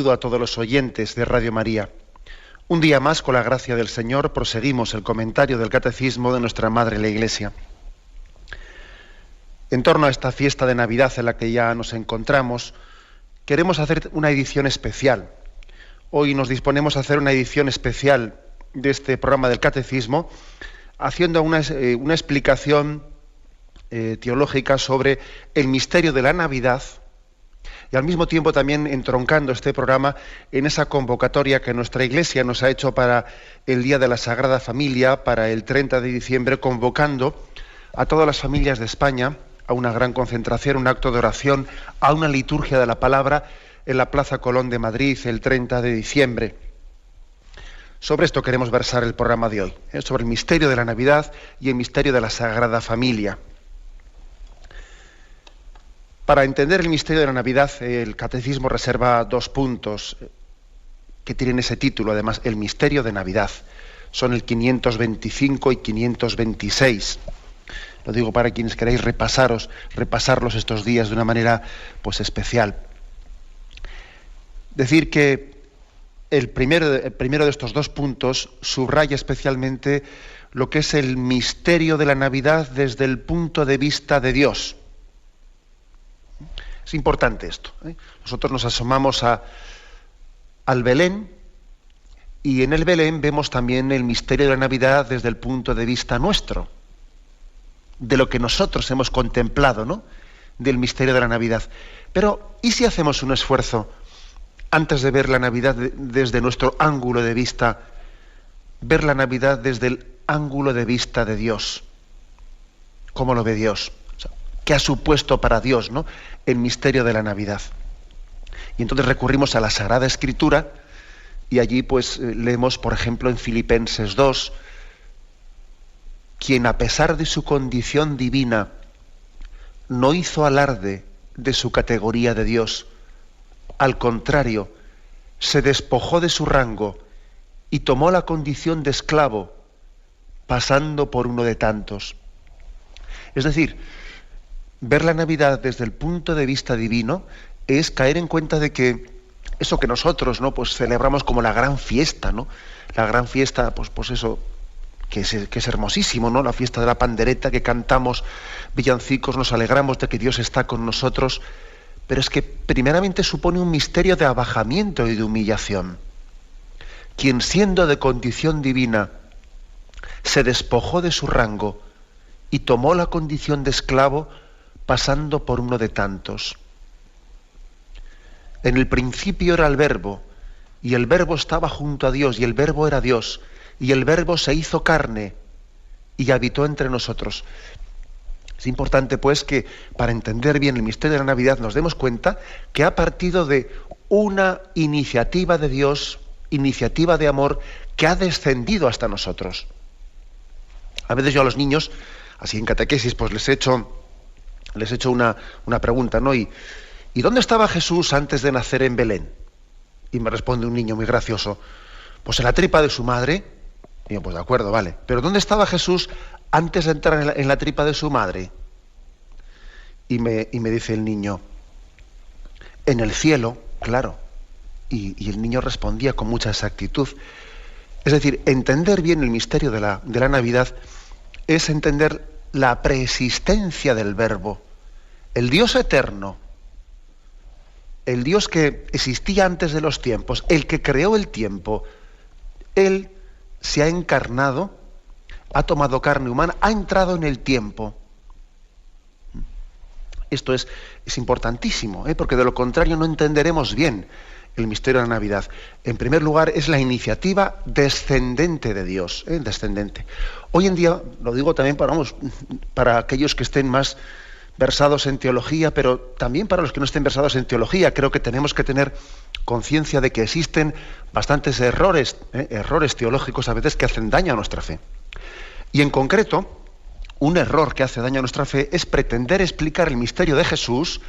Saludo a todos los oyentes de Radio María. Un día más, con la gracia del Señor, proseguimos el comentario del Catecismo de nuestra Madre la Iglesia. En torno a esta fiesta de Navidad en la que ya nos encontramos, queremos hacer una edición especial. Hoy nos disponemos a hacer una edición especial de este programa del Catecismo, haciendo una explicación teológica sobre el misterio de la Navidad, y al mismo tiempo también entroncando este programa en esa convocatoria que nuestra Iglesia nos ha hecho para el Día de la Sagrada Familia, para el 30 de diciembre, convocando a todas las familias de España a una gran concentración, un acto de oración, a una liturgia de la palabra en la Plaza Colón de Madrid el 30 de diciembre. Sobre esto queremos versar el programa de hoy, sobre el misterio de la Navidad y el misterio de la Sagrada Familia. Para entender el misterio de la Navidad, el Catecismo reserva 2 puntos que tienen ese título, además, el misterio de Navidad. Son el 525 y 526. Lo digo para quienes queráis repasarlos estos días de una manera pues especial. Decir que el primero de estos 2 puntos subraya especialmente lo que es el misterio de la Navidad desde el punto de vista de Dios. Es importante esto. Nosotros nos asomamos al Belén y en el Belén vemos también el misterio de la Navidad desde el punto de vista nuestro, de lo que nosotros hemos contemplado, ¿no?, del misterio de la Navidad. Pero, ¿y si hacemos un esfuerzo antes de ver la Navidad desde nuestro ángulo de vista, ver la Navidad desde el ángulo de vista de Dios? ¿Cómo lo ve Dios? ¿Qué ha supuesto para Dios, ¿no?, el misterio de la Navidad? Y entonces recurrimos a la Sagrada Escritura y allí pues leemos, por ejemplo, en Filipenses 2, quien a pesar de su condición divina no hizo alarde de su categoría de Dios, al contrario, se despojó de su rango y tomó la condición de esclavo, pasando por uno de tantos. Es decir, ver la Navidad desde el punto de vista divino es caer en cuenta de que eso que nosotros, ¿no?, pues celebramos como la gran fiesta, ¿no? La gran fiesta, pues eso, que es hermosísimo, ¿no? La fiesta de la pandereta, que cantamos villancicos, nos alegramos de que Dios está con nosotros, pero es que primeramente supone un misterio de abajamiento y de humillación. Quien siendo de condición divina se despojó de su rango y tomó la condición de esclavo, pasando por uno de tantos. En el principio era el Verbo, y el Verbo estaba junto a Dios, y el Verbo era Dios, y el Verbo se hizo carne y habitó entre nosotros. Es importante, pues, que para entender bien el misterio de la Navidad nos demos cuenta que ha partido de una iniciativa de Dios, iniciativa de amor, que ha descendido hasta nosotros. A veces yo a los niños, así en catequesis, pues les he hecho una pregunta, ¿no? ¿Y dónde estaba Jesús antes de nacer en Belén? Y me responde un niño muy gracioso: pues en la tripa de su madre. Y yo, pues de acuerdo, vale. ¿Pero dónde estaba Jesús antes de entrar en la tripa de su madre? Y me dice el niño: en el cielo, claro. Y el niño respondía con mucha exactitud. Es decir, entender bien el misterio de la Navidad es entender la preexistencia del Verbo, el Dios eterno, el Dios que existía antes de los tiempos, el que creó el tiempo. Él se ha encarnado, ha tomado carne humana, ha entrado en el tiempo. Esto es importantísimo, porque de lo contrario no entenderemos bien el misterio de la Navidad. En primer lugar, es la iniciativa descendente de Dios, descendente. Hoy en día, lo digo también para aquellos que estén más versados en teología, pero también para los que no estén versados en teología, creo que tenemos que tener conciencia de que existen bastantes errores teológicos a veces que hacen daño a nuestra fe. Y en concreto, un error que hace daño a nuestra fe es pretender explicar el misterio de Jesús,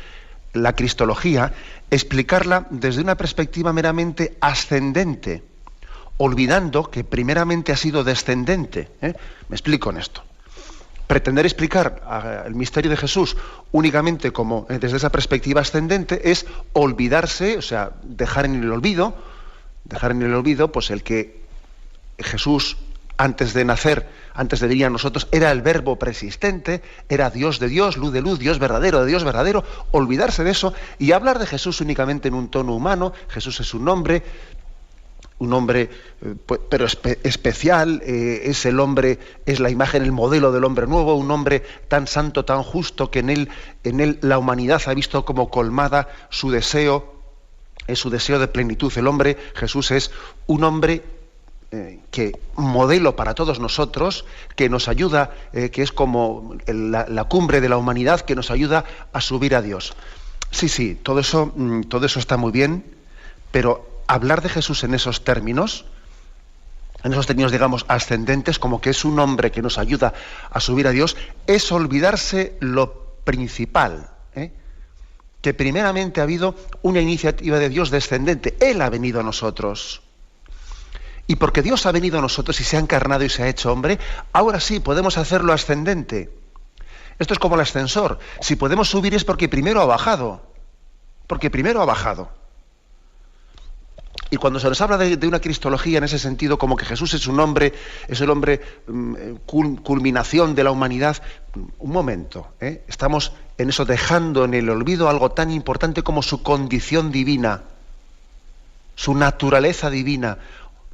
la cristología, explicarla desde una perspectiva meramente ascendente, olvidando que primeramente ha sido descendente. Me explico en esto. pretender explicar el misterio de Jesús únicamente como desde esa perspectiva ascendente es olvidarse, o sea, dejar en el olvido, pues el que Jesús antes de nacer, antes de venir a nosotros, era el verbo preexistente, era Dios de Dios, luz de luz, Dios verdadero de Dios verdadero, olvidarse de eso y hablar de Jesús únicamente en un tono humano. Jesús es un hombre pero especial, es el hombre, es la imagen, el modelo del hombre nuevo, un hombre tan santo, tan justo, que en él la humanidad ha visto como colmada su deseo, es su deseo de plenitud. El hombre, Jesús, es un hombre que modelo para todos nosotros, que nos ayuda, que es como la cumbre de la humanidad, que nos ayuda a subir a Dios. Sí, todo eso está muy bien, pero hablar de Jesús en esos términos, digamos, ascendentes, como que es un hombre que nos ayuda a subir a Dios, es olvidarse lo principal, que primeramente ha habido una iniciativa de Dios descendente. Él ha venido a nosotros. Y porque Dios ha venido a nosotros y se ha encarnado y se ha hecho hombre, ahora sí podemos hacerlo ascendente. Esto es como el ascensor. Si podemos subir es porque primero ha bajado. Y cuando se nos habla de una cristología en ese sentido, como que Jesús es un hombre, es el hombre culminación de la humanidad, un momento, estamos en eso dejando en el olvido algo tan importante como su condición divina, su naturaleza divina.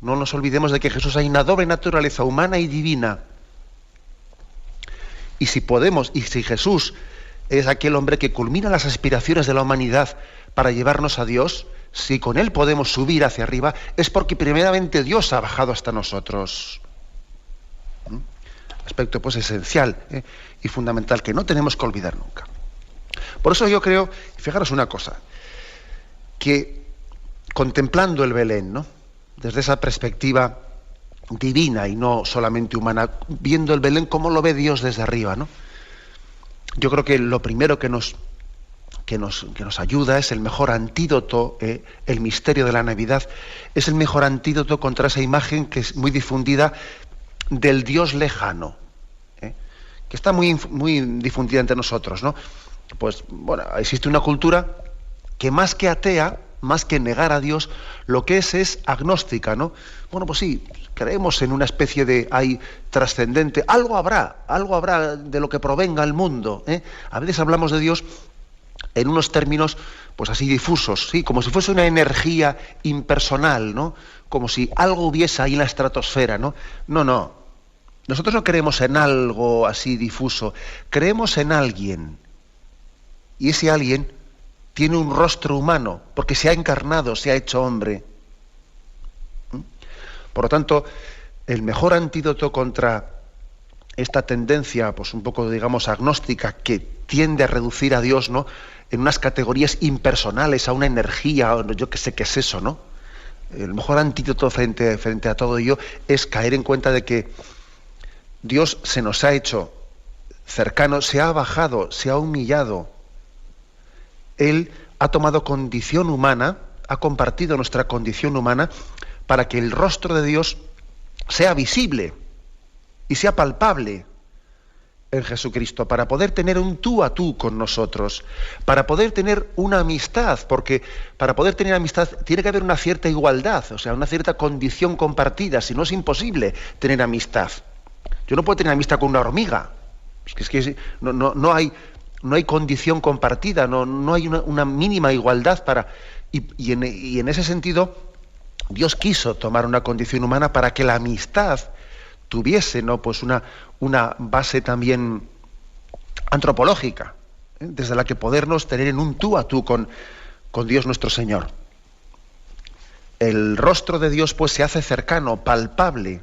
No nos olvidemos de que Jesús hay una doble naturaleza, humana y divina. Y si Jesús es aquel hombre que culmina las aspiraciones de la humanidad para llevarnos a Dios, si con él podemos subir hacia arriba, es porque primeramente Dios ha bajado hasta nosotros. Aspecto pues esencial y fundamental que no tenemos que olvidar nunca. Por eso yo creo, fijaros una cosa, que contemplando el Belén, ¿no?, desde esa perspectiva divina y no solamente humana, viendo el Belén cómo lo ve Dios desde arriba, ¿no? Yo creo que lo primero que nos ayuda es el mejor antídoto, el misterio de la Navidad, es el mejor antídoto contra esa imagen que es muy difundida del Dios lejano, que está muy, muy difundida entre nosotros, ¿no? Pues bueno, existe una cultura que más que atea, más que negar a Dios, lo que es agnóstica, ¿no? Bueno, pues sí, creemos en una especie de trascendente, algo habrá de lo que provenga el mundo, A veces hablamos de Dios en unos términos pues así difusos, sí, como si fuese una energía impersonal, ¿no? Como si algo hubiese ahí en la estratosfera, ¿no? No. Nosotros no creemos en algo así difuso, creemos en alguien. Y ese alguien tiene un rostro humano, porque se ha encarnado, se ha hecho hombre. Por lo tanto, el mejor antídoto contra esta tendencia, pues un poco, digamos, agnóstica, que tiende a reducir a Dios, ¿no?, en unas categorías impersonales, a una energía, yo qué sé qué es eso, ¿no? El mejor antídoto frente a todo ello es caer en cuenta de que Dios se nos ha hecho cercano, se ha bajado, se ha humillado. Él ha tomado condición humana, ha compartido nuestra condición humana para que el rostro de Dios sea visible y sea palpable en Jesucristo, para poder tener un tú a tú con nosotros, para poder tener una amistad, porque para poder tener amistad tiene que haber una cierta igualdad, o sea, una cierta condición compartida, si no es imposible tener amistad. Yo no puedo tener amistad con una hormiga, es que no hay condición compartida, no hay una mínima igualdad y en ese sentido Dios quiso tomar una condición humana para que la amistad tuviese, ¿no?, pues una base también antropológica, desde la que podernos tener en un tú a tú con Dios nuestro Señor. El rostro de Dios pues se hace cercano, palpable,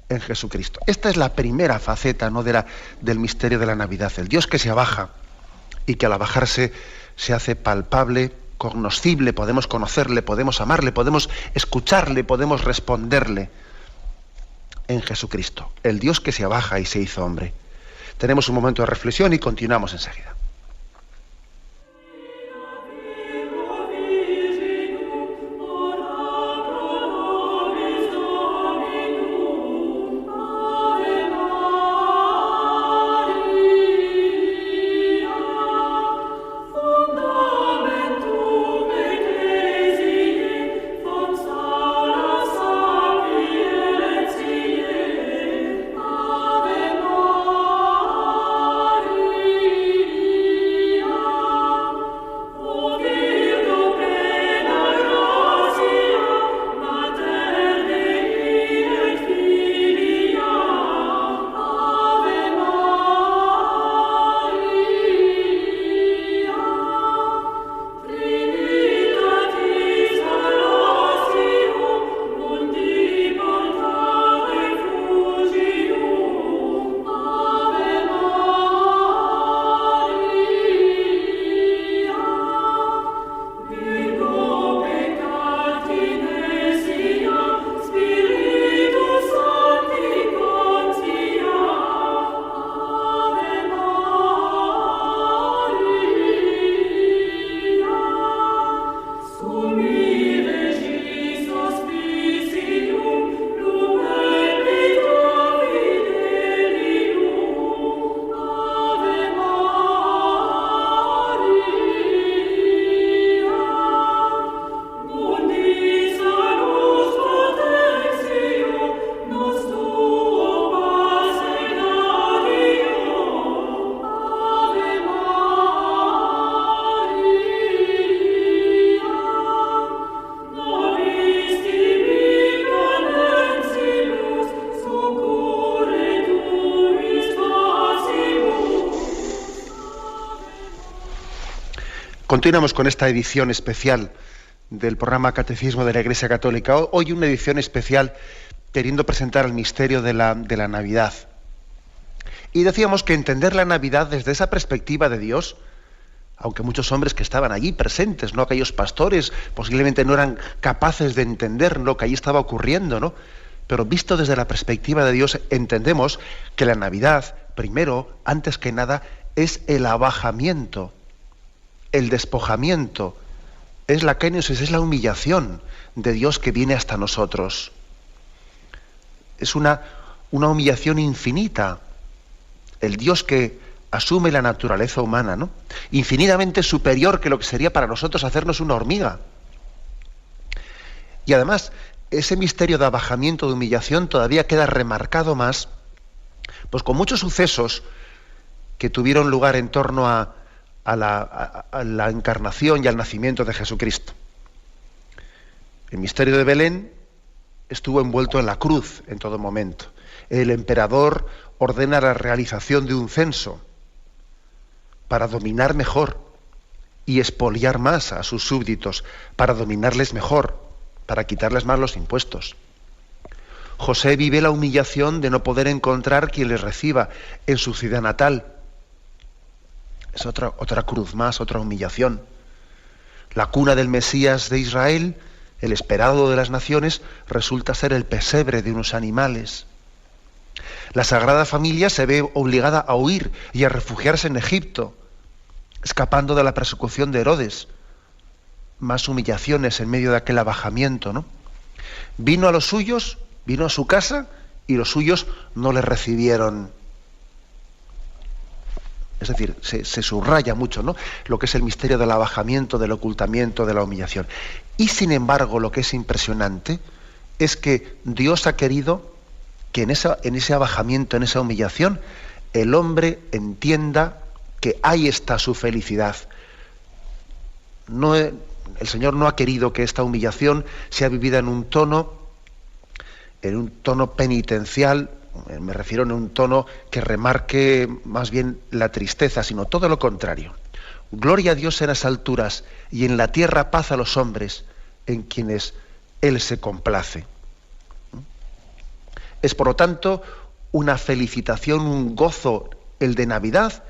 en Jesucristo. Esta es la primera faceta, ¿no?, del misterio de la Navidad, el Dios que se abaja y que al abajarse se hace palpable, cognoscible, podemos conocerle, podemos amarle, podemos escucharle, podemos responderle en Jesucristo, el Dios que se abaja y se hizo hombre. Tenemos un momento de reflexión y continuamos enseguida. Continuamos con esta edición especial del programa Catecismo de la Iglesia Católica. Hoy una edición especial queriendo presentar el misterio de la Navidad. Y decíamos que entender la Navidad desde esa perspectiva de Dios, aunque muchos hombres que estaban allí presentes, ¿no? Aquellos pastores posiblemente no eran capaces de entender lo que allí estaba ocurriendo, ¿no? Pero visto desde la perspectiva de Dios, entendemos que la Navidad, primero, antes que nada, es el abajamiento, el despojamiento, es la kenosis, es la humillación de Dios que viene hasta nosotros. Es una humillación infinita. El Dios que asume la naturaleza humana, ¿no? Infinitamente superior que lo que sería para nosotros hacernos una hormiga. Y además, ese misterio de abajamiento, de humillación, todavía queda remarcado más, pues con muchos sucesos que tuvieron lugar en torno a la encarnación y al nacimiento de Jesucristo. El misterio de Belén estuvo envuelto en la cruz en todo momento. El emperador ordena la realización de un censo para dominar mejor y expoliar más a sus súbditos, para dominarles mejor, para quitarles más los impuestos. José vive la humillación de no poder encontrar quien les reciba en su ciudad natal. Es otra cruz más, otra humillación. La cuna del Mesías de Israel, el esperado de las naciones, resulta ser el pesebre de unos animales. La Sagrada Familia se ve obligada a huir y a refugiarse en Egipto, escapando de la persecución de Herodes. Más humillaciones en medio de aquel abajamiento, ¿no? Vino a los suyos, vino a su casa, y los suyos no le recibieron. Es decir, se subraya mucho, ¿no?, lo que es el misterio del abajamiento, del ocultamiento, de la humillación. Y sin embargo, lo que es impresionante es que Dios ha querido que en ese abajamiento, en esa humillación, el hombre entienda que ahí está su felicidad. El Señor no ha querido que esta humillación sea vivida en un tono penitencial, me refiero en un tono que remarque más bien la tristeza, sino todo lo contrario. Gloria a Dios en las alturas y en la tierra paz a los hombres en quienes Él se complace. Es por lo tanto una felicitación, un gozo, el de Navidad,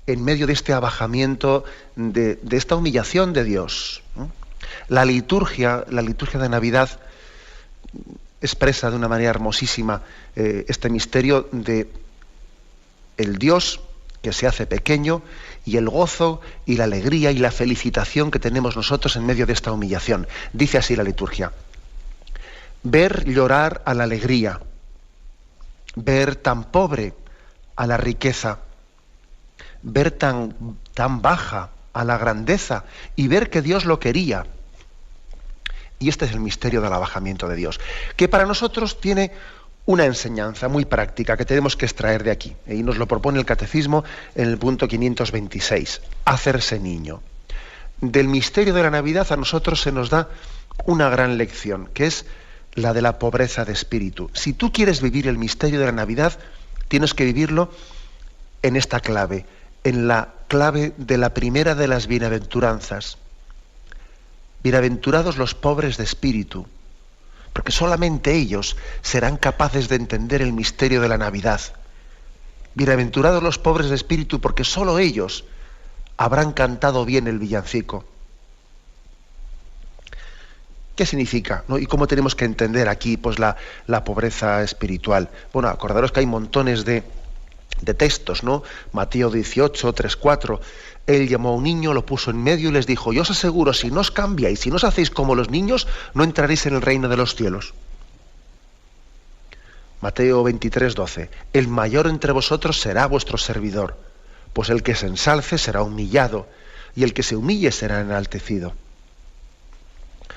en medio de este abajamiento, de esta humillación de Dios. La liturgia de Navidad expresa de una manera hermosísima este misterio de el Dios que se hace pequeño y el gozo y la alegría y la felicitación que tenemos nosotros en medio de esta humillación. Dice así la liturgia: ver llorar a la alegría, ver tan pobre a la riqueza, ver tan baja a la grandeza y ver que Dios lo quería. Y este es el misterio del abajamiento de Dios, que para nosotros tiene una enseñanza muy práctica que tenemos que extraer de aquí. Y nos lo propone el Catecismo en el punto 526, hacerse niño. Del misterio de la Navidad a nosotros se nos da una gran lección, que es la de la pobreza de espíritu. Si tú quieres vivir el misterio de la Navidad, tienes que vivirlo en esta clave, en la clave de la primera de las bienaventuranzas. Bienaventurados los pobres de espíritu, porque solamente ellos serán capaces de entender el misterio de la Navidad. Bienaventurados los pobres de espíritu, porque solo ellos habrán cantado bien el villancico. ¿Qué significa, ¿no? ¿Y cómo tenemos que entender aquí pues, la pobreza espiritual? Bueno, acordaros que hay montones de textos, ¿no? Mateo 18, 3, 4. Él llamó a un niño, lo puso en medio y les dijo: yo os aseguro, si no os cambiáis, si no os hacéis como los niños, no entraréis en el reino de los cielos. Mateo 23, 12. El mayor entre vosotros será vuestro servidor, pues el que se ensalce será humillado, y el que se humille será enaltecido.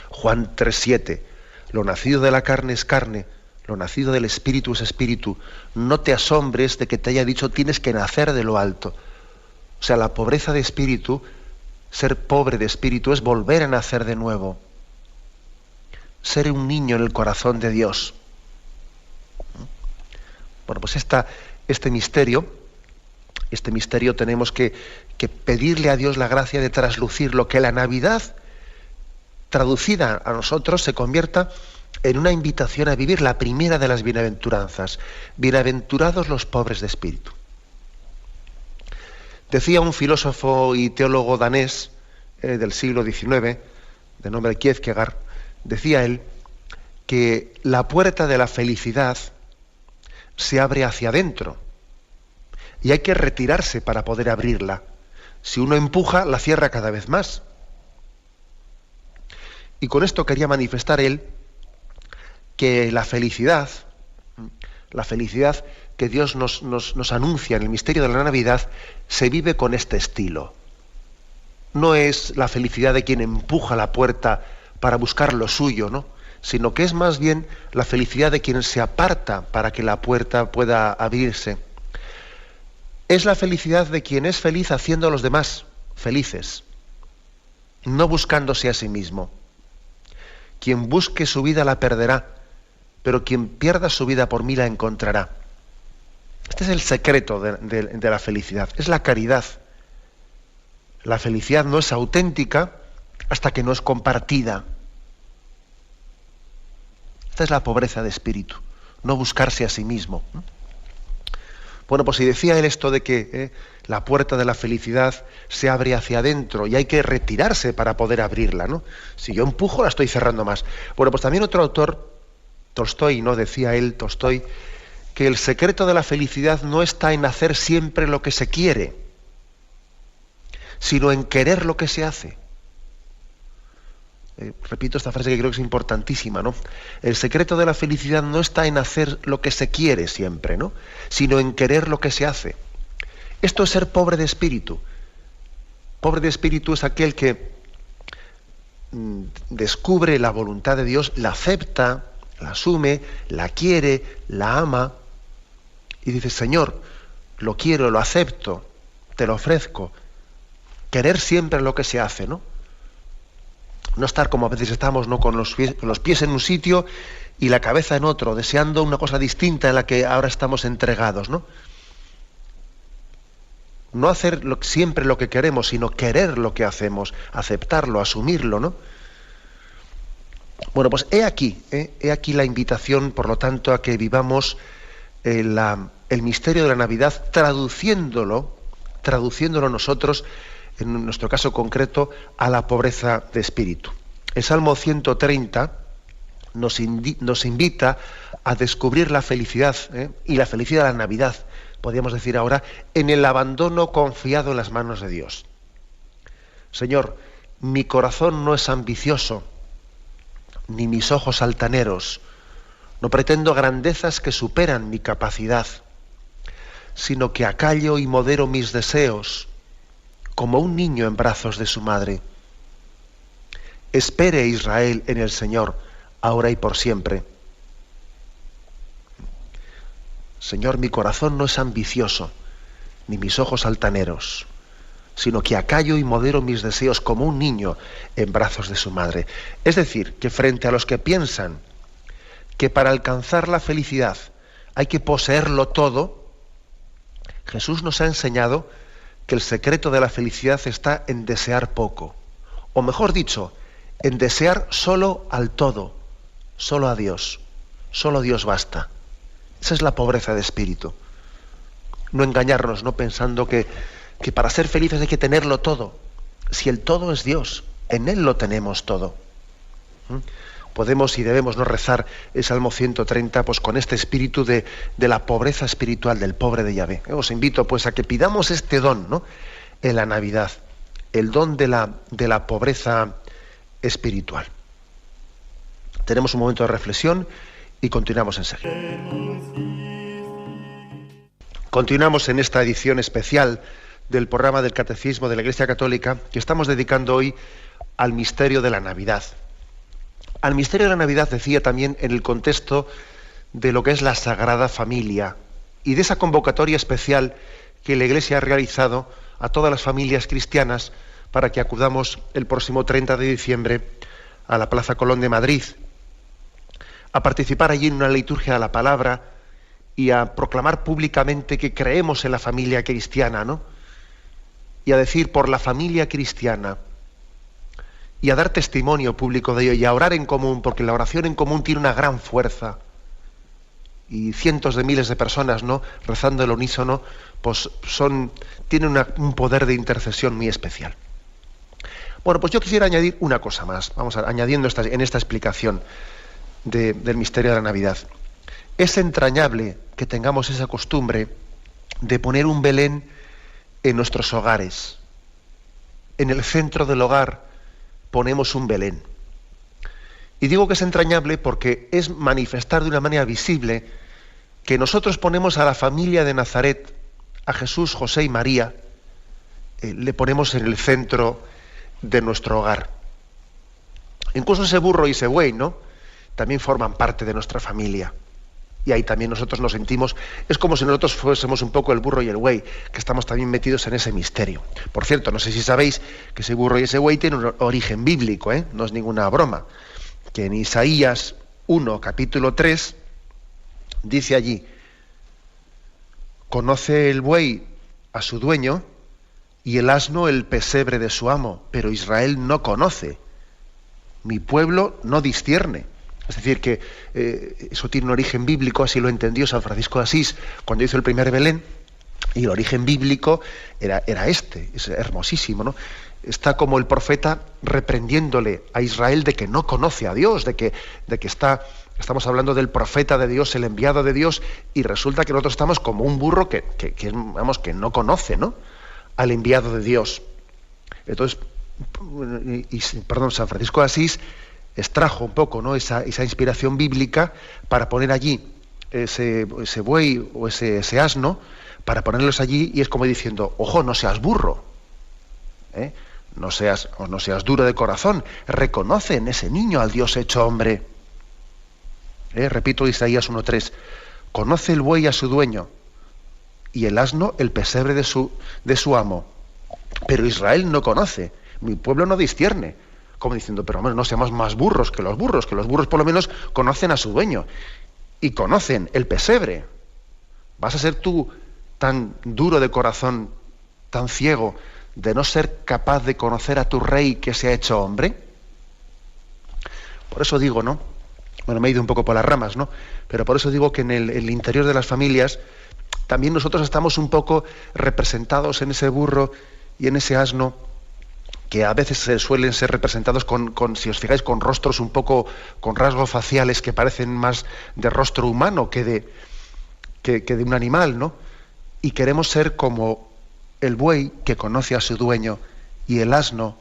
Juan 3, 7. Lo nacido de la carne es carne, lo nacido del espíritu es espíritu. No te asombres de que te haya dicho tienes que nacer de lo alto. O sea, la pobreza de espíritu, ser pobre de espíritu, es volver a nacer de nuevo. Ser un niño en el corazón de Dios. Bueno, pues este misterio tenemos que que pedirle a Dios la gracia de traslucir lo que la Navidad, traducida a nosotros, se convierta en una invitación a vivir la primera de las bienaventuranzas. Bienaventurados los pobres de espíritu. Decía un filósofo y teólogo danés del siglo XIX, de nombre Kierkegaard, decía él que la puerta de la felicidad se abre hacia adentro y hay que retirarse para poder abrirla. Si uno empuja, la cierra cada vez más. Y con esto quería manifestar él que la felicidad que Dios nos anuncia en el misterio de la Navidad, se vive con este estilo. No es la felicidad de quien empuja la puerta para buscar lo suyo, ¿no? Sino que es más bien la felicidad de quien se aparta para que la puerta pueda abrirse. Es la felicidad de quien es feliz haciendo a los demás felices, no buscándose a sí mismo. Quien busque su vida la perderá, pero quien pierda su vida por mí la encontrará. Este es el secreto de la felicidad, es la caridad. La felicidad no es auténtica hasta que no es compartida. Esta es la pobreza de espíritu, no buscarse a sí mismo. Bueno, pues si decía él esto de que la puerta de la felicidad se abre hacia adentro y hay que retirarse para poder abrirla, ¿no? Si yo empujo, la estoy cerrando más. Bueno, pues también otro autor, Tolstói, ¿no? Decía él, Tolstói, que el secreto de la felicidad no está en hacer siempre lo que se quiere, sino en querer lo que se hace. Repito esta frase que creo que es importantísima, ¿no? El secreto de la felicidad no está en hacer lo que se quiere siempre, ¿no? Sino en querer lo que se hace. Esto es ser pobre de espíritu. Pobre de espíritu es aquel que descubre la voluntad de Dios, la acepta, la asume, la quiere, la ama y dice: Señor, lo quiero, lo acepto, te lo ofrezco. Querer siempre lo que se hace, ¿no? No estar como a veces estamos, ¿no? con los pies en un sitio y la cabeza en otro, deseando una cosa distinta en la que ahora estamos entregados, ¿no? No hacer siempre lo que queremos, sino querer lo que hacemos, aceptarlo, asumirlo, ¿no? Bueno, pues he aquí la invitación, por lo tanto, a que vivamos el misterio de la Navidad traduciéndolo nosotros, en nuestro caso concreto, a la pobreza de espíritu. El Salmo 130 nos invita a descubrir la felicidad, y la felicidad de la Navidad, podríamos decir ahora, en el abandono confiado en las manos de Dios. Señor, mi corazón no es ambicioso, ni mis ojos altaneros. No pretendo grandezas que superan mi capacidad, sino que acallo y modero mis deseos, como un niño en brazos de su madre. Espere Israel en el Señor, ahora y por siempre. Señor, mi corazón no es ambicioso, ni mis ojos altaneros, sino que acallo y modero mis deseos como un niño en brazos de su madre. Es decir, que frente a los que piensan que para alcanzar la felicidad hay que poseerlo todo, Jesús nos ha enseñado que el secreto de la felicidad está en desear poco, o mejor dicho, en desear solo al todo, solo a Dios, solo Dios basta. Esa es la pobreza de espíritu. No engañarnos, no pensando que para ser felices hay que tenerlo todo. Si el todo es Dios, en Él lo tenemos todo. Podemos y debemos no rezar el Salmo 130 pues con este espíritu de la pobreza espiritual del pobre de Yahvé. Os invito pues a que pidamos este don, ¿no? En la Navidad, el don de la pobreza espiritual. Tenemos un momento de reflexión y continuamos enseguida. Continuamos en esta edición especial del programa del Catecismo de la Iglesia Católica que estamos dedicando hoy al misterio de la Navidad. Al misterio de la Navidad, decía también, en el contexto de lo que es la Sagrada Familia y de esa convocatoria especial que la Iglesia ha realizado a todas las familias cristianas para que acudamos el próximo 30 de diciembre a la Plaza Colón de Madrid, a participar allí en una liturgia de la palabra y a proclamar públicamente que creemos en la familia cristiana, ¿no? y a decir por la familia cristiana y a dar testimonio público de ello y a orar en común, porque la oración en común tiene una gran fuerza, y cientos de miles de personas, ¿no?, rezando el unísono, pues tienen un poder de intercesión muy especial. Bueno, pues yo quisiera añadir una cosa más, añadiendo en esta explicación del misterio de la Navidad. Es entrañable que tengamos esa costumbre de poner un Belén en nuestros hogares. En el centro del hogar ponemos un Belén. Y digo que es entrañable porque es manifestar de una manera visible que nosotros ponemos a la familia de Nazaret, a Jesús, José y María, le ponemos en el centro de nuestro hogar. Incluso ese burro y ese buey, ¿no?, también forman parte de nuestra familia. Y ahí también nosotros nos sentimos, es como si nosotros fuésemos un poco el burro y el buey, que estamos también metidos en ese misterio. Por cierto, no sé si sabéis que ese burro y ese buey tienen un origen bíblico, no es ninguna broma. Que en Isaías 1, capítulo 3, dice allí: conoce el buey a su dueño y el asno el pesebre de su amo, pero Israel no conoce, mi pueblo no discierne. Es decir, que eso tiene un origen bíblico, así lo entendió San Francisco de Asís cuando hizo el primer Belén, y el origen bíblico era este, es hermosísimo, ¿no? Está como el profeta reprendiéndole a Israel de que no conoce a Dios, de que estamos hablando del profeta de Dios, el enviado de Dios, y resulta que nosotros estamos como un burro que no conoce, ¿no?, al enviado de Dios. Entonces, San Francisco de Asís extrajo un poco, ¿no?, esa inspiración bíblica para poner allí ese buey o ese asno, para ponerlos allí, y es como diciendo: ojo, no seas burro, no seas duro de corazón, reconoce en ese niño al Dios hecho hombre. Repito Isaías 1:3, conoce el buey a su dueño y el asno el pesebre de su amo, pero Israel no conoce, mi pueblo no discierne. Como diciendo, pero hombre, no seamos más burros, que los burros por lo menos conocen a su dueño y conocen el pesebre. ¿Vas a ser tú tan duro de corazón, tan ciego, de no ser capaz de conocer a tu rey que se ha hecho hombre? Por eso digo, ¿no? Bueno, me he ido un poco por las ramas, ¿no? Pero por eso digo que en el interior de las familias también nosotros estamos un poco representados en ese burro y en ese asno, que a veces suelen ser representados si os fijáis, con rostros un poco, con rasgos faciales que parecen más de rostro humano que de un animal, ¿no? Y queremos ser como el buey que conoce a su dueño y el asno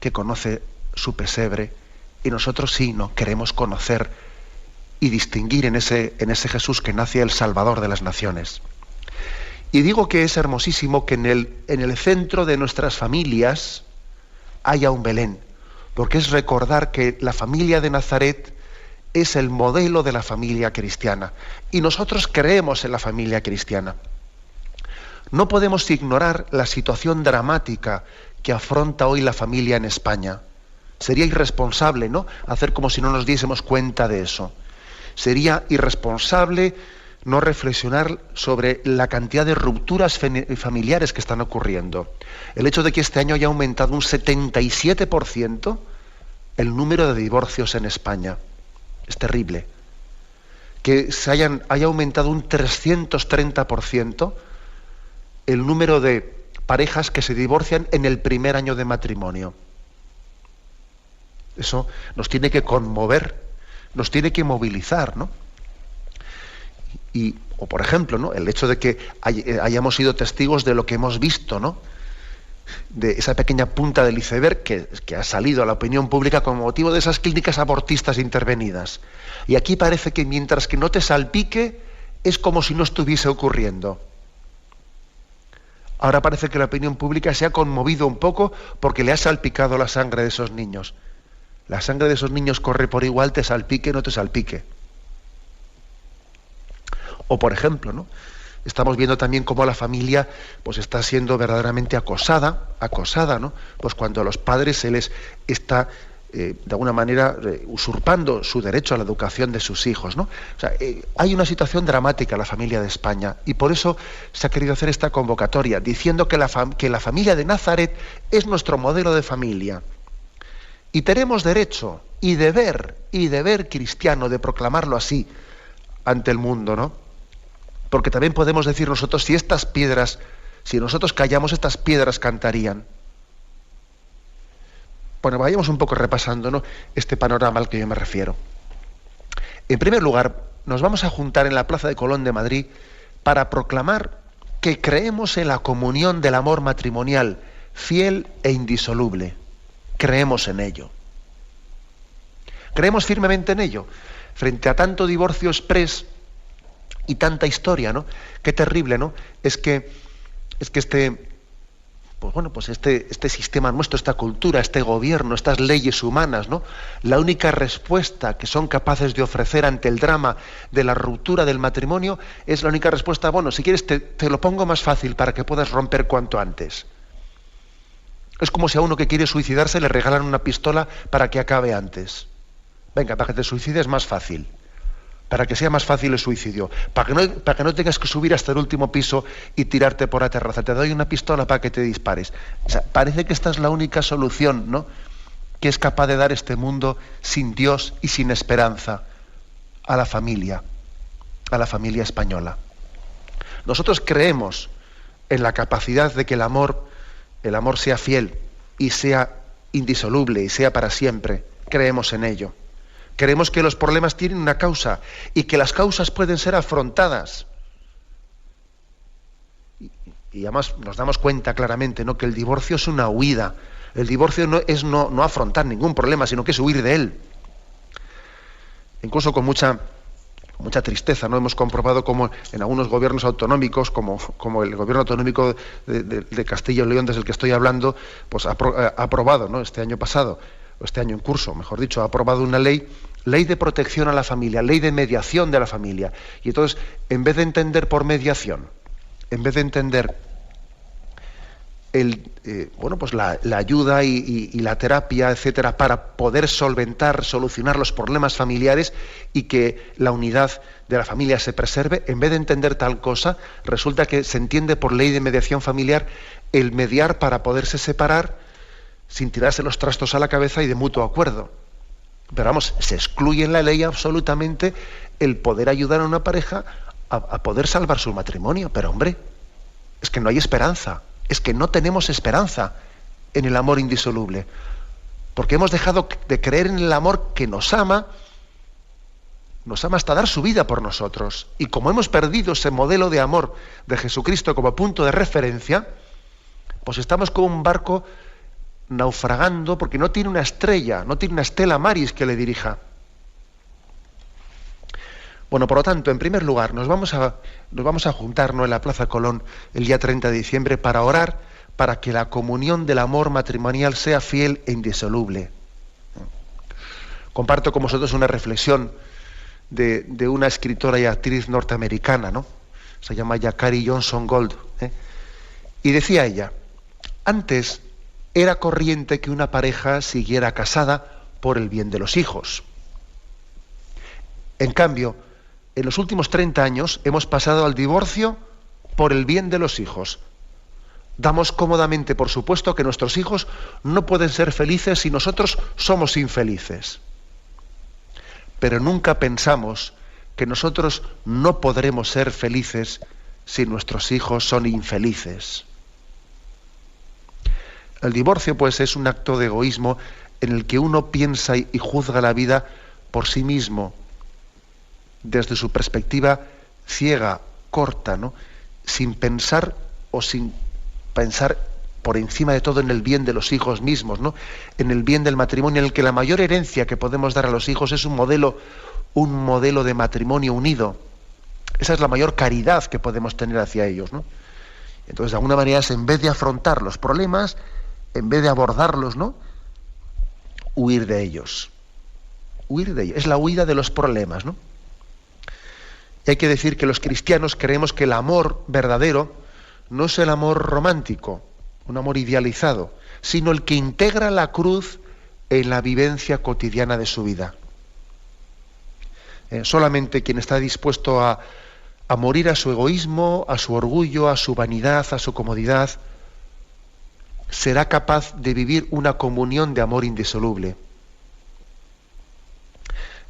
que conoce su pesebre, y nosotros sí, ¿no?, queremos conocer y distinguir en ese Jesús que nace el Salvador de las naciones. Y digo que es hermosísimo que en el centro de nuestras familias haya un Belén, porque es recordar que la familia de Nazaret es el modelo de la familia cristiana, y nosotros creemos en la familia cristiana. No podemos ignorar la situación dramática que afronta hoy la familia en España. Sería irresponsable, ¿no?, hacer como si no nos diésemos cuenta de eso. Sería irresponsable no reflexionar sobre la cantidad de rupturas familiares que están ocurriendo. El hecho de que este año haya aumentado un 77% el número de divorcios en España es terrible. Que haya aumentado un 330% el número de parejas que se divorcian en el primer año de matrimonio. Eso nos tiene que conmover, nos tiene que movilizar, ¿no? O por ejemplo, ¿no?, el hecho de que hayamos sido testigos de lo que hemos visto, ¿no?, de esa pequeña punta del iceberg que ha salido a la opinión pública con motivo de esas clínicas abortistas intervenidas. Y aquí parece que mientras que no te salpique, es como si no estuviese ocurriendo. Ahora parece que la opinión pública se ha conmovido un poco porque le ha salpicado la sangre de esos niños. La sangre de esos niños corre por igual, te salpique o no te salpique. O por ejemplo, ¿no?, estamos viendo también cómo la familia pues está siendo verdaderamente acosada, ¿no?, pues cuando a los padres se les está de alguna manera usurpando su derecho a la educación de sus hijos, ¿no? O sea, hay una situación dramática en la familia de España y por eso se ha querido hacer esta convocatoria, diciendo que la familia de Nazaret es nuestro modelo de familia. Y tenemos derecho y deber cristiano de proclamarlo así ante el mundo, ¿no? Porque también podemos decir nosotros, si nosotros callamos, estas piedras cantarían. Bueno, vayamos un poco repasando, ¿no?, este panorama al que yo me refiero. En primer lugar, nos vamos a juntar en la Plaza de Colón de Madrid para proclamar que creemos en la comunión del amor matrimonial, fiel e indisoluble. Creemos en ello. Creemos firmemente en ello. Frente a tanto divorcio exprés y tanta historia, ¿no? Qué terrible, ¿no? Es que este sistema nuestro, esta cultura, este gobierno, estas leyes humanas, ¿no?, la única respuesta que son capaces de ofrecer ante el drama de la ruptura del matrimonio es la única respuesta: bueno, si quieres te lo pongo más fácil para que puedas romper cuanto antes. Es como si a uno que quiere suicidarse le regalan una pistola para que acabe antes. Venga, para que te suicides más fácil. Para que sea más fácil el suicidio, para que no tengas que subir hasta el último piso y tirarte por la terraza. Te doy una pistola para que te dispares. O sea, parece que esta es la única solución, ¿no?, que es capaz de dar este mundo sin Dios y sin esperanza a la familia española. Nosotros creemos en la capacidad de que el amor sea fiel y sea indisoluble y sea para siempre. Creemos en ello. Creemos que los problemas tienen una causa y que las causas pueden ser afrontadas. Y además nos damos cuenta claramente, ¿no?, que el divorcio es una huida. El divorcio no es no afrontar ningún problema, sino que es huir de él. Incluso con mucha tristeza, ¿no?, hemos comprobado cómo en algunos gobiernos autonómicos, como el gobierno autonómico de Castilla y León, desde el que estoy hablando, pues ha aprobado, ¿no?, este año pasado, o este año en curso, mejor dicho, ha aprobado una ley de protección a la familia, ley de mediación de la familia. Y entonces, en vez de entender por mediación, en vez de entender la ayuda y la terapia, etcétera, para poder solucionar los problemas familiares y que la unidad de la familia se preserve, en vez de entender tal cosa, resulta que se entiende por ley de mediación familiar el mediar para poderse separar sin tirarse los trastos a la cabeza y de mutuo acuerdo. Pero vamos, se excluye en la ley absolutamente el poder ayudar a una pareja a poder salvar su matrimonio. Pero hombre, es que no hay esperanza, es que no tenemos esperanza en el amor indisoluble, porque hemos dejado de creer en el amor que nos ama hasta dar su vida por nosotros. Y como hemos perdido ese modelo de amor de Jesucristo como punto de referencia, pues estamos como un barco naufragando porque no tiene una estrella, no tiene una stella maris que le dirija. Bueno, por lo tanto, en primer lugar, nos vamos a juntarnos en la Plaza Colón el día 30 de diciembre para orar para que la comunión del amor matrimonial sea fiel e indisoluble. Comparto con vosotros una reflexión de una escritora y actriz norteamericana, ¿no? Se llama Yakari Johnson Gold, ¿eh? Y decía ella: antes era corriente que una pareja siguiera casada por el bien de los hijos. En cambio, en los últimos 30 años hemos pasado al divorcio por el bien de los hijos. Damos cómodamente por supuesto que nuestros hijos no pueden ser felices si nosotros somos infelices. Pero nunca pensamos que nosotros no podremos ser felices si nuestros hijos son infelices. El divorcio, pues, es un acto de egoísmo en el que uno piensa y juzga la vida por sí mismo, desde su perspectiva ciega, corta, ¿no?, sin pensar por encima de todo en el bien de los hijos mismos, ¿no?, en el bien del matrimonio, en el que la mayor herencia que podemos dar a los hijos es un modelo de matrimonio unido. Esa es la mayor caridad que podemos tener hacia ellos, ¿no? Entonces, de alguna manera, es en vez de afrontar los problemas, en vez de abordarlos, ¿no?, huir de ellos. Huir de ellos. Es la huida de los problemas, ¿no? Y hay que decir que los cristianos creemos que el amor verdadero no es el amor romántico, un amor idealizado, sino el que integra la cruz en la vivencia cotidiana de su vida. Solamente quien está dispuesto a morir a su egoísmo, a su orgullo, a su vanidad, a su comodidad, será capaz de vivir una comunión de amor indisoluble.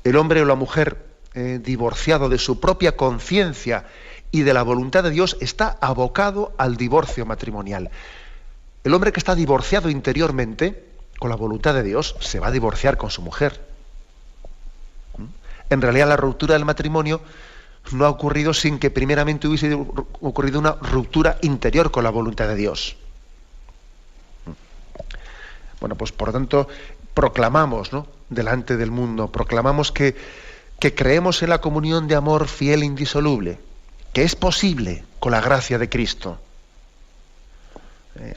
El hombre o la mujer divorciado de su propia conciencia y de la voluntad de Dios está abocado al divorcio matrimonial. El hombre que está divorciado interiormente, con la voluntad de Dios, se va a divorciar con su mujer. En realidad la ruptura del matrimonio no ha ocurrido sin que primeramente hubiese ocurrido una ruptura interior con la voluntad de Dios. Bueno, pues por lo tanto proclamamos, ¿no?, delante del mundo, proclamamos que creemos en la comunión de amor fiel e indisoluble, que es posible con la gracia de Cristo.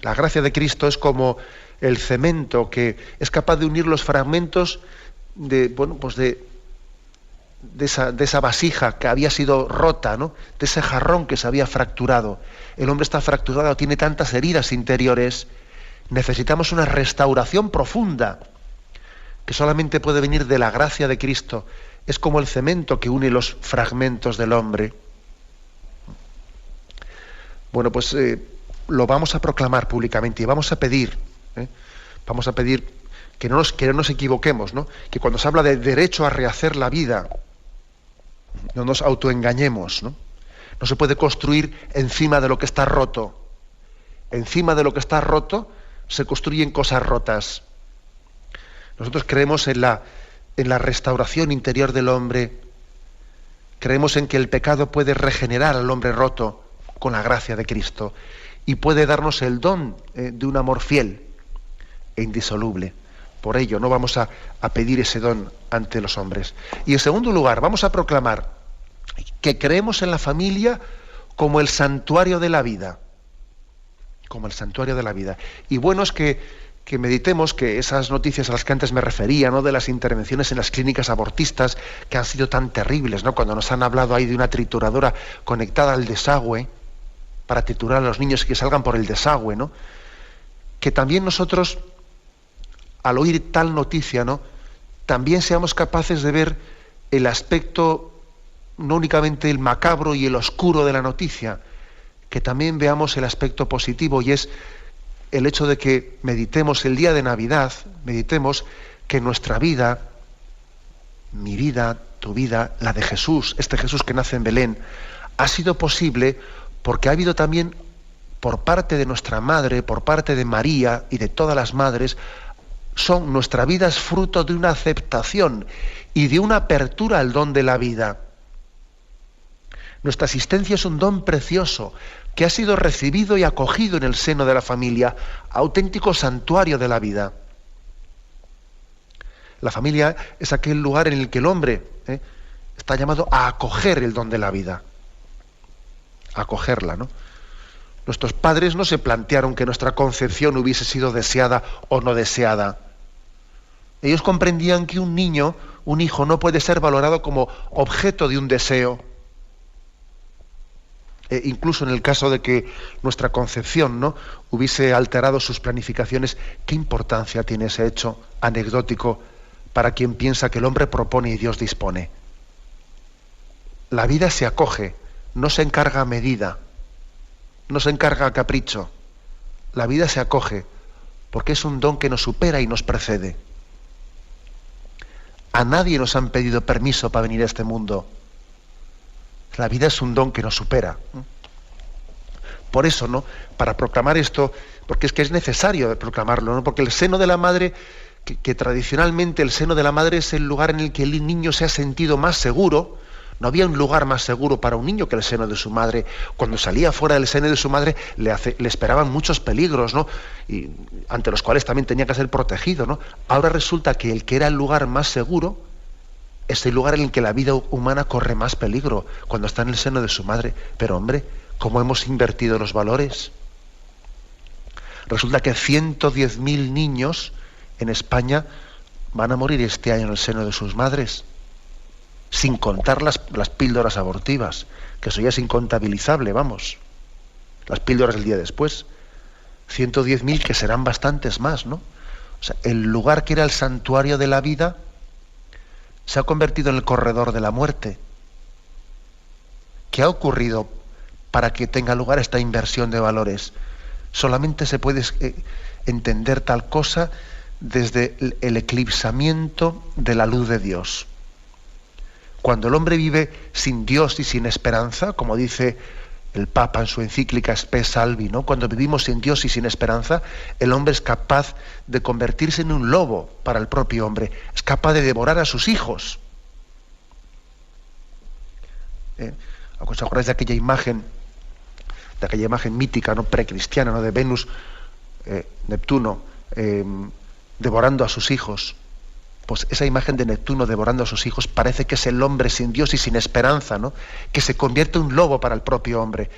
La gracia de Cristo es como el cemento que es capaz de unir los fragmentos de esa vasija que había sido rota, ¿no?, de ese jarrón que se había fracturado. El hombre está fracturado, tiene tantas heridas interiores. Necesitamos una restauración profunda que solamente puede venir de la gracia de Cristo. Es como el cemento que une los fragmentos del hombre. Bueno, pues lo vamos a proclamar públicamente y vamos a pedir que no nos equivoquemos, ¿no?, que cuando se habla de derecho a rehacer la vida, no nos autoengañemos, ¿no? No se puede construir encima de lo que está roto. Encima de lo que está roto se construyen cosas rotas. Nosotros creemos en la restauración interior del hombre. Creemos en que el pecado puede regenerar al hombre roto con la gracia de Cristo y puede darnos el don de un amor fiel e indisoluble. Por ello, no vamos a pedir ese don ante los hombres. Y en segundo lugar, vamos a proclamar que creemos en la familia como el santuario de la vida. Como el santuario de la vida. Y bueno es que meditemos que esas noticias a las que antes me refería, ¿no?, de las intervenciones en las clínicas abortistas, que han sido tan terribles, ¿no?, cuando nos han hablado ahí de una trituradora conectada al desagüe, para triturar a los niños que salgan por el desagüe, ¿no?, que también nosotros, al oír tal noticia, ¿no?, también seamos capaces de ver el aspecto, no únicamente el macabro y el oscuro de la noticia, que también veamos el aspecto positivo, y es el hecho de que meditemos el día de Navidad, meditemos que nuestra vida, mi vida, tu vida, la de Jesús, este Jesús que nace en Belén, ha sido posible porque ha habido también, por parte de nuestra madre, por parte de María y de todas las madres, nuestra vida es fruto de una aceptación y de una apertura al don de la vida. Nuestra existencia es un don precioso que ha sido recibido y acogido en el seno de la familia, auténtico santuario de la vida. La familia es aquel lugar en el que el hombre está llamado a acoger el don de la vida, a acogerla, ¿no? Nuestros padres no se plantearon que nuestra concepción hubiese sido deseada o no deseada. Ellos comprendían que un niño, un hijo, no puede ser valorado como objeto de un deseo. Incluso en el caso de que nuestra concepción, ¿no?, hubiese alterado sus planificaciones, ¿qué importancia tiene ese hecho anecdótico para quien piensa que el hombre propone y Dios dispone? La vida se acoge, no se encarga a medida, no se encarga a capricho. La vida se acoge porque es un don que nos supera y nos precede. A nadie nos han pedido permiso para venir a este mundo. La vida es un don que nos supera. Por eso, ¿no?, para proclamar esto, porque es que es necesario proclamarlo, ¿no?, porque el seno de la madre, que tradicionalmente el seno de la madre es el lugar en el que el niño se ha sentido más seguro. No había un lugar más seguro para un niño que el seno de su madre. Cuando salía fuera del seno de su madre le esperaban muchos peligros, ¿no?, y ante los cuales también tenía que ser protegido, ¿no? Ahora resulta que el que era el lugar más seguro es el lugar en el que la vida humana corre más peligro, cuando está en el seno de su madre. Pero hombre, ¿cómo hemos invertido los valores? Resulta que 110.000 niños en España van a morir este año en el seno de sus madres, sin contar las píldoras abortivas, que eso ya es incontabilizable, vamos. Las píldoras del día después. 110.000, que serán bastantes más, ¿no? O sea, el lugar que era el santuario de la vida se ha convertido en el corredor de la muerte. ¿Qué ha ocurrido para que tenga lugar esta inversión de valores? Solamente se puede entender tal cosa desde el eclipsamiento de la luz de Dios. Cuando el hombre vive sin Dios y sin esperanza, como dice el Papa en su encíclica Spe Salvi, ¿no? Cuando vivimos sin Dios y sin esperanza, el hombre es capaz de convertirse en un lobo para el propio hombre, es capaz de devorar a sus hijos. ¿Os acordáis de aquella imagen mítica, ¿no? Precristiana, ¿no? De Venus, Neptuno, devorando a sus hijos? Pues esa imagen de Neptuno devorando a sus hijos parece que es el hombre sin Dios y sin esperanza, ¿no? Que se convierte en un lobo para el propio hombre,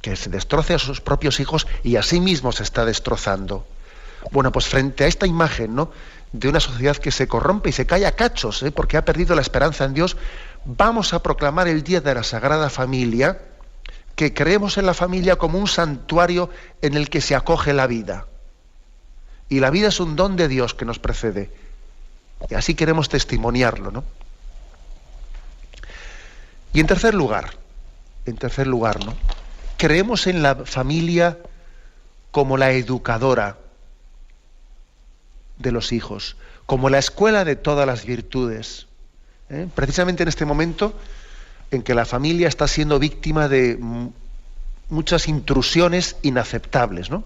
que se destroce a sus propios hijos y a sí mismo se está destrozando. Bueno, pues frente a esta imagen, ¿no? De una sociedad que se corrompe y se cae a cachos, porque ha perdido la esperanza en Dios, vamos a proclamar el Día de la Sagrada Familia, que creemos en la familia como un santuario en el que se acoge la vida. Y la vida es un don de Dios que nos precede. Y así queremos testimoniarlo, ¿no? Y en tercer lugar, ¿no? Creemos en la familia como la educadora de los hijos, como la escuela de todas las virtudes. Precisamente en este momento en que la familia está siendo víctima de muchas intrusiones inaceptables, ¿no?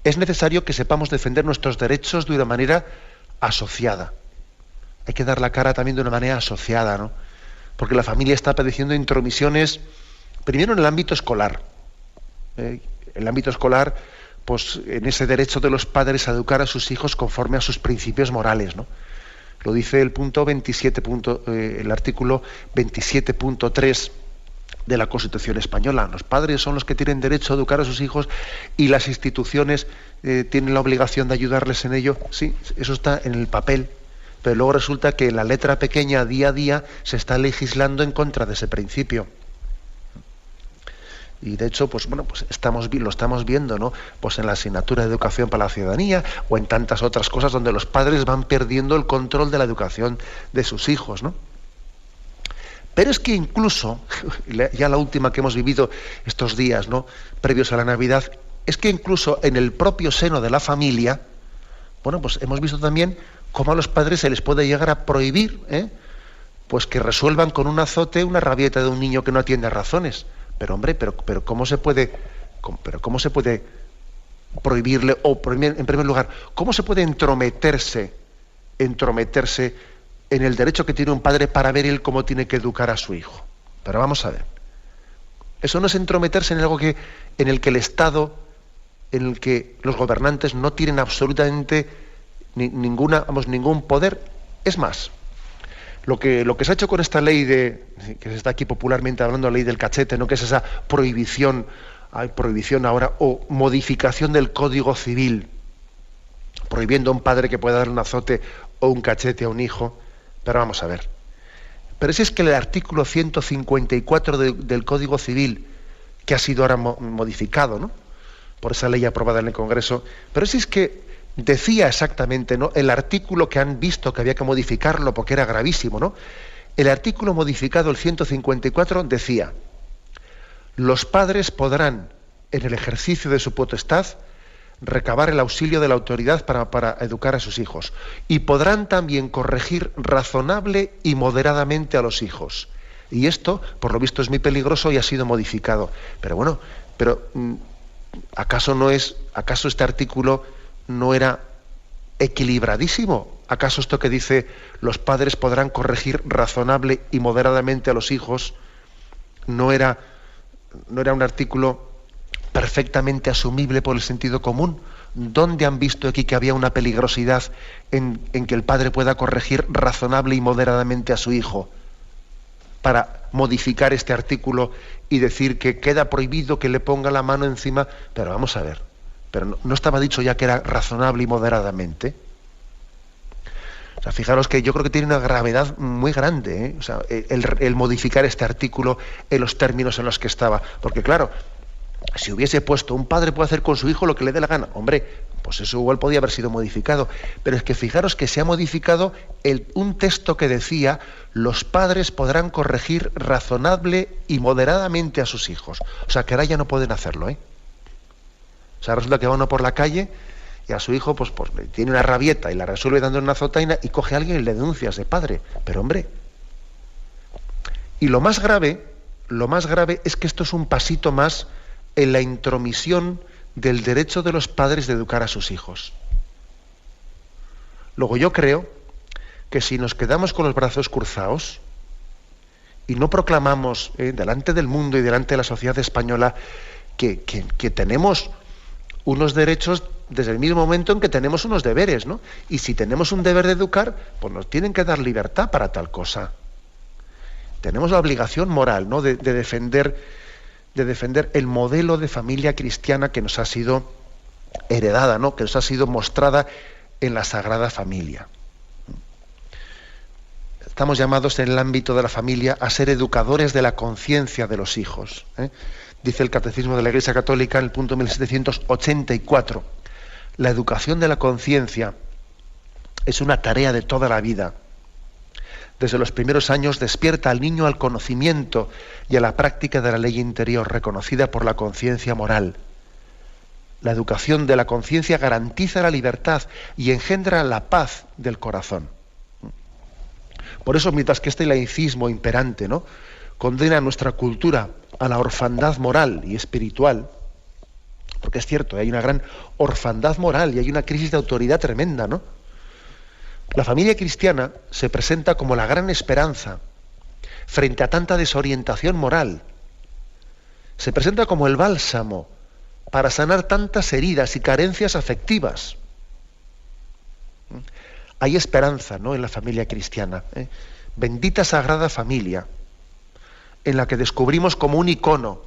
Es necesario que sepamos defender nuestros derechos de una manera asociada. Hay que dar la cara también de una manera asociada, ¿no? Porque la familia está padeciendo intromisiones, primero en el ámbito escolar. El ámbito escolar, pues en ese derecho de los padres a educar a sus hijos conforme a sus principios morales, ¿no? Lo dice el punto 27, el artículo 27.3 de la Constitución española. Los padres son los que tienen derecho a educar a sus hijos y las instituciones tienen la obligación de ayudarles en ello. Sí, eso está en el papel, pero luego resulta que en la letra pequeña, día a día, se está legislando en contra de ese principio. Y de hecho, pues bueno, pues lo estamos viendo, ¿no? Pues en la asignatura de educación para la ciudadanía o en tantas otras cosas donde los padres van perdiendo el control de la educación de sus hijos, ¿no? Pero es que incluso, ya la última que hemos vivido estos días, ¿no? Previos a la Navidad, es que incluso en el propio seno de la familia, bueno, pues hemos visto también cómo a los padres se les puede llegar a prohibir, pues que resuelvan con un azote una rabieta de un niño que no atiende a razones. Pero hombre, pero ¿cómo se puede prohibirle, o en primer lugar, cómo se puede entrometerse en el derecho que tiene un padre para ver él cómo tiene que educar a su hijo? Pero vamos a ver. Eso no es entrometerse en algo en el que el Estado, en el que los gobernantes no tienen absolutamente ningún poder. Es más, lo que se ha hecho con esta ley que se está aquí popularmente hablando, la ley del cachete, ¿no? Que es esa prohibición ahora, o modificación del Código Civil, prohibiendo a un padre que pueda dar un azote o un cachete a un hijo. Pero vamos a ver. Pero si es que el artículo 154 del Código Civil, que ha sido ahora modificado, ¿no? Por esa ley aprobada en el Congreso, pero si es que decía exactamente, ¿no? El artículo que han visto que había que modificarlo porque era gravísimo, ¿no? El artículo modificado, el 154, decía: los padres podrán, en el ejercicio de su potestad, recabar el auxilio de la autoridad para educar a sus hijos, y podrán también corregir razonable y moderadamente a los hijos. Y esto, por lo visto, es muy peligroso y ha sido modificado. Pero bueno, ¿acaso este artículo no era equilibradísimo? ¿Acaso esto que dice los padres podrán corregir razonable y moderadamente a los hijos no era un artículo perfectamente asumible por el sentido común? ¿Dónde han visto aquí que había una peligrosidad en que el padre pueda corregir razonable y moderadamente a su hijo para modificar este artículo y decir que queda prohibido que le ponga la mano encima? Pero vamos a ver, pero no estaba dicho ya que era razonable y moderadamente. O sea, fijaros que yo creo que tiene una gravedad muy grande, ¿eh? O sea, el modificar este artículo en los términos en los que estaba, porque claro, Si hubiese puesto un padre puede hacer con su hijo lo que le dé la gana, hombre, pues eso igual podía haber sido modificado. Pero es que fijaros que se ha modificado un texto que decía: los padres podrán corregir razonable y moderadamente a sus hijos. O sea, que ahora ya no pueden hacerlo, ¿eh? O sea, resulta que va uno por la calle y a su hijo pues tiene una rabieta y la resuelve dando una azotaina, y coge a alguien y le denuncia a ese padre. Pero hombre, y lo más grave es que esto es un pasito más en la intromisión del derecho de los padres de educar a sus hijos. Luego yo creo que si nos quedamos con los brazos cruzados y no proclamamos delante del mundo y delante de la sociedad española que tenemos unos derechos desde el mismo momento en que tenemos unos deberes, ¿no? Y si tenemos un deber de educar, pues nos tienen que dar libertad para tal cosa. Tenemos la obligación moral, ¿no?, de defender el modelo de familia cristiana que nos ha sido heredada, ¿no?, que nos ha sido mostrada en la Sagrada Familia. Estamos llamados en el ámbito de la familia a ser educadores de la conciencia de los hijos, ¿eh? Dice el Catecismo de la Iglesia Católica en el punto 1784, la educación de la conciencia es una tarea de toda la vida. Desde los primeros años despierta al niño al conocimiento y a la práctica de la ley interior reconocida por la conciencia moral. La educación de la conciencia garantiza la libertad y engendra la paz del corazón. Por eso, mientras que este laicismo imperante, ¿no?, condena a nuestra cultura a la orfandad moral y espiritual, porque es cierto, hay una gran orfandad moral y hay una crisis de autoridad tremenda, ¿no? La familia cristiana se presenta como la gran esperanza frente a tanta desorientación moral. Se presenta como el bálsamo para sanar tantas heridas y carencias afectivas. Hay esperanza, ¿no?, en la familia cristiana, ¿eh? Bendita Sagrada Familia, en la que descubrimos como un icono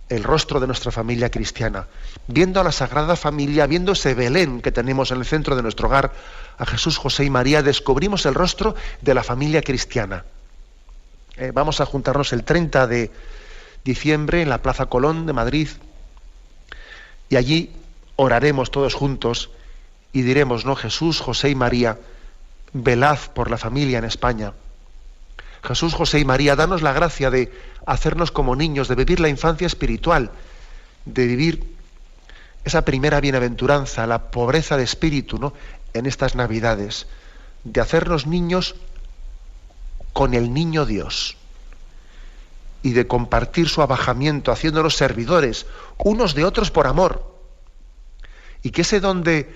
el rostro de nuestra familia cristiana. Viendo a la Sagrada Familia, viendo ese Belén que tenemos en el centro de nuestro hogar, a Jesús, José y María, descubrimos el rostro de la familia cristiana. Vamos a juntarnos el 30 de diciembre en la Plaza Colón de Madrid, y allí oraremos todos juntos y diremos, ¿no?, Jesús, José y María, velad por la familia en España. Jesús, José y María, danos la gracia de hacernos como niños, de vivir la infancia espiritual, de vivir esa primera bienaventuranza, la pobreza de espíritu, ¿no?, en estas Navidades, de hacernos niños con el niño Dios y de compartir su abajamiento, haciéndonos servidores unos de otros por amor, y que ese don de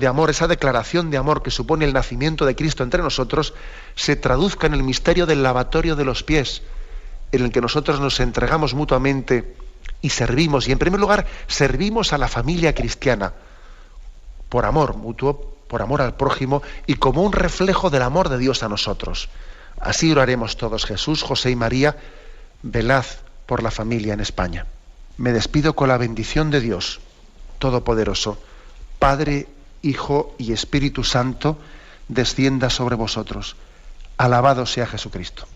amor, esa declaración de amor que supone el nacimiento de Cristo entre nosotros, se traduzca en el misterio del lavatorio de los pies, en el que nosotros nos entregamos mutuamente y servimos, y en primer lugar servimos a la familia cristiana, por amor mutuo, por amor al prójimo y como un reflejo del amor de Dios a nosotros. Así oraremos todos. Jesús, José y María, velad por la familia en España. Me despido con la bendición de Dios Todopoderoso, Padre, Hijo y Espíritu Santo, descienda sobre vosotros. Alabado sea Jesucristo.